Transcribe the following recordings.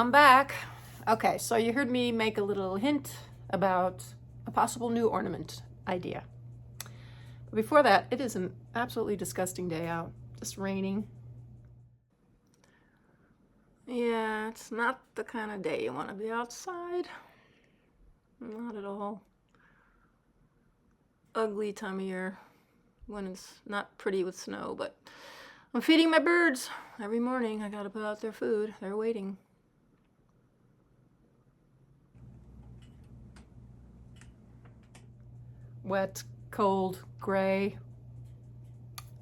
I'm back. Okay, so you heard me make a little hint about a possible new ornament idea. But before that, it is an absolutely disgusting day out. Just raining. Yeah, it's not the kind of day you want to be outside. Not at all. Ugly time of year when it's not pretty with snow, but I'm feeding my birds every morning. I gotta put out their food. They're waiting. Wet, cold, gray.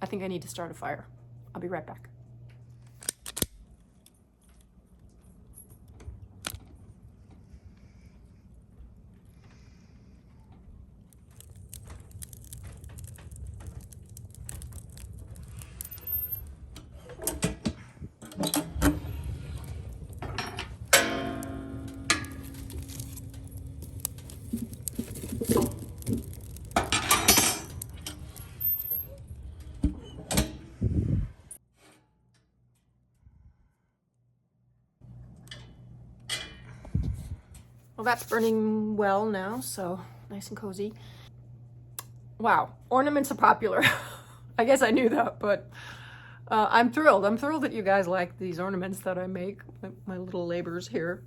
I think I need to start a fire. I'll be right back. Well, that's burning well now, so nice and cozy. Wow, ornaments are popular. I guess I knew that, but I'm thrilled. I'm thrilled that you guys like these ornaments that I make, my little labors here.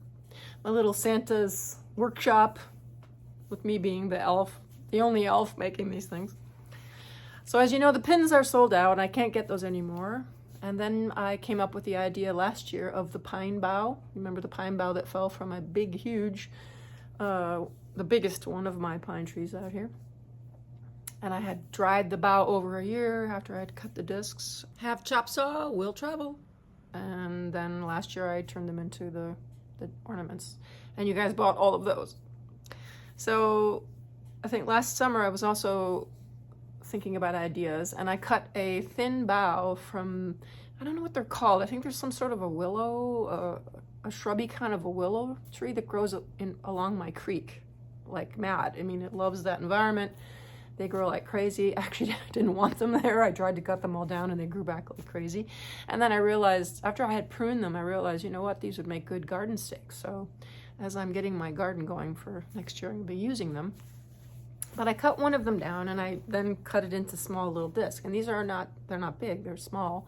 My little Santa's workshop, with me being the elf, the only elf making these things. So as you know, the pins are sold out, and I can't get those anymore. And then I came up with the idea last year of the pine bough. Remember the pine bough that fell from a big, huge, the biggest one of my pine trees out here. And I had dried the bough over a year after I had cut the discs. Have chop saw, will travel. And then last year I turned them into the ornaments. And you guys bought all of those. So I think last summer I was also thinking about ideas, and I cut a thin bough from, I don't know what they're called. I think there's some sort of a willow, a shrubby kind of a willow tree that grows along my creek like mad. I mean, it loves that environment. They grow like crazy. Actually, I didn't want them there. I tried to cut them all down and they grew back like crazy. And then I realized, after I had pruned them, I realized, you know what, these would make good garden stakes. So as I'm getting my garden going for next year, I'm gonna be using them. But I cut one of them down and I then cut it into small little discs. And these are not, they're not big, they're small.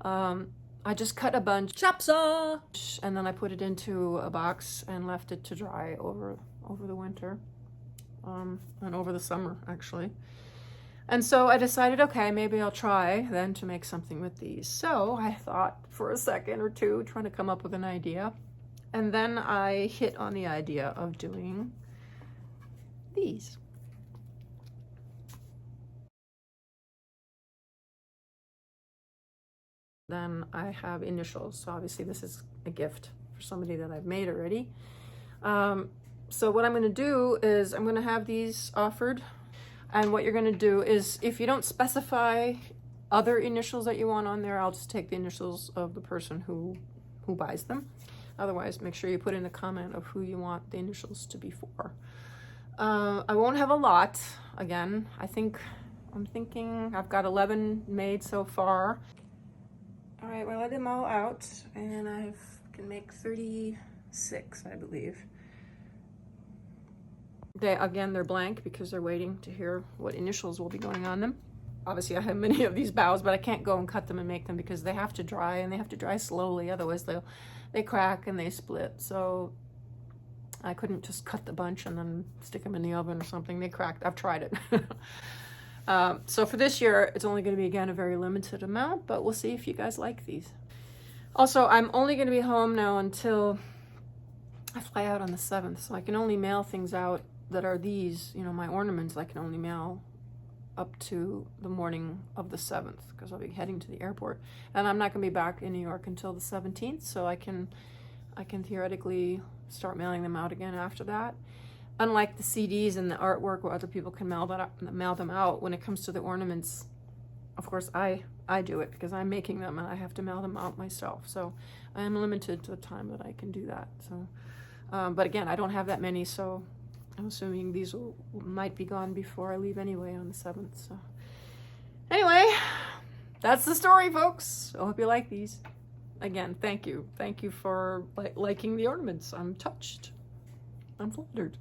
I just cut a bunch, chop saw, and then I put it into a box and left it to dry over the winter. And over the summer, actually. And so I decided, okay, maybe I'll try then to make something with these. So I thought for a second or two, trying to come up with an idea. And then I hit on the idea of doing these. Then I have initials. So obviously this is a gift for somebody that I've made already. So what I'm going to do is I'm going to have these offered. And what you're going to do is, if you don't specify other initials that you want on there, I'll just take the initials of the person who buys them. Otherwise, make sure you put in a comment of who you want the initials to be for. I won't have a lot. Again, I'm thinking I've got 11 made so far. All right, well, I let them all out, and I can make 36, I believe. They're blank because they're waiting to hear what initials will be going on them. Obviously, I have many of these boughs, but I can't go and cut them and make them because they have to dry, and they have to dry slowly. Otherwise, they crack and they split. So I couldn't just cut the bunch and then stick them in the oven or something. They cracked. I've tried it. So for this year, it's only going to be, again, a very limited amount, but we'll see if you guys like these. Also, I'm only going to be home now until I fly out on the 7th, so I can only mail things out that are these, you know, my ornaments. I can only mail up to the morning of the 7th because I'll be heading to the airport. And I'm not going to be back in New York until the 17th, so I can theoretically start mailing them out again after that. Unlike the CDs and the artwork where other people can mail them out, when it comes to the ornaments, of course, I do it because I'm making them and I have to mail them out myself. So I am limited to the time that I can do that. So, but again, I don't have that many, so I'm assuming these might be gone before I leave anyway on the 7th. So anyway, that's the story, folks. I hope you like these. again, thank you. Thank you for liking the ornaments. I'm touched. I'm flattered.